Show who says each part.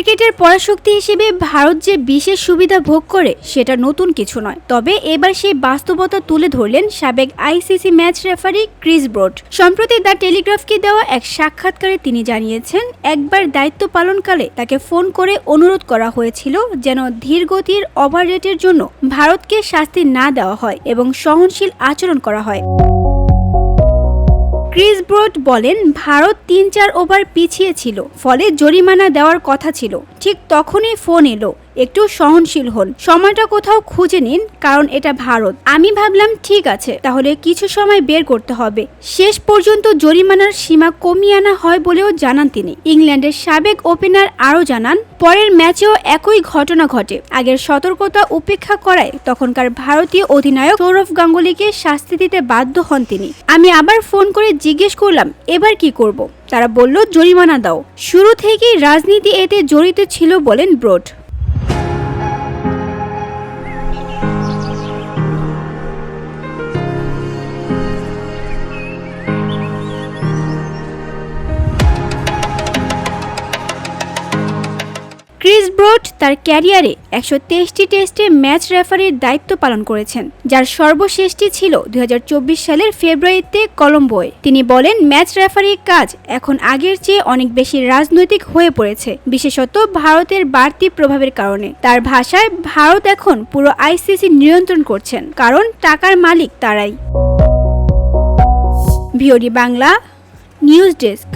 Speaker 1: ক্রিকেটের পরাশক্তি হিসেবে ভারত যে বিশেষ সুবিধা ভোগ করে সেটা নতুন কিছু নয়। তবে এবার সেই বাস্তবতা তুলে ধরলেন সাবেক ICC match referee Chris Broad. সম্প্রতি দ্য টেলিগ্রাফকে দেওয়া এক সাক্ষাৎকারে তিনি জানিয়েছেন, একবার দায়িত্ব পালনকালে তাকে ফোন করে অনুরোধ করা হয়েছিল যেন ধীর গতির ওভার রেটের জন্য ভারতকে শাস্তি না দেওয়া হয় এবং সহনশীল আচরণ করা হয়। ক্রিস ব্রড বলেন, ভারত ৩-৪ ওভার পিছিয়ে ছিল, ফলে জরিমানা দেওয়ার কথা ছিল। ঠিক তখনই ফোন এলো, একটু সহনশীল হন, সময়টা কোথাও খুঁজে নিন, কারণ এটা ভারত। আমি ভাবলাম ঠিক আছে, তাহলে কিছু সময় বের করতে হবে। শেষ পর্যন্ত জরিমানার সীমা কমিয়ে আনা হয় বলেও জানান তিনি। ইংল্যান্ডের সাবেক ওপেনার আরও জানান, পরের ম্যাচেও একই ঘটনা ঘটে। আগের সতর্কতা উপেক্ষা করায় তখনকার ভারতীয় অধিনায়ক সৌরভ গাঙ্গুলিকে শাস্তি দিতে বাধ্য হন তিনি। আমি আবার ফোন করে জিজ্ঞেস করলাম, এবার কি করব? তারা বলল, জরিমানা দাও। শুরু থেকেই রাজনীতি এতে জড়িত ছিল বলেন ব্রড। ক্রিস ব্রড তার ক্যারিয়ারে ১২৩টি টেস্টে ম্যাচ রেফারির দায়িত্ব পালন করেছেন, যার সর্বশেষটি ছিল ২০২৪ সালের ফেব্রুয়ারিতে কলম্বোয়। তিনি বলেন, ম্যাচ রেফারির কাজ এখন আগের চেয়ে অনেক বেশি রাজনৈতিক হয়ে পড়েছে, বিশেষত ভারতের বাড়তি প্রভাবের কারণে। তার ভাষায়, ভারত এখন পুরো আইসিসি নিয়ন্ত্রণ করছেন, কারণ টাকার মালিক তারাই। VOD Bangla news desk.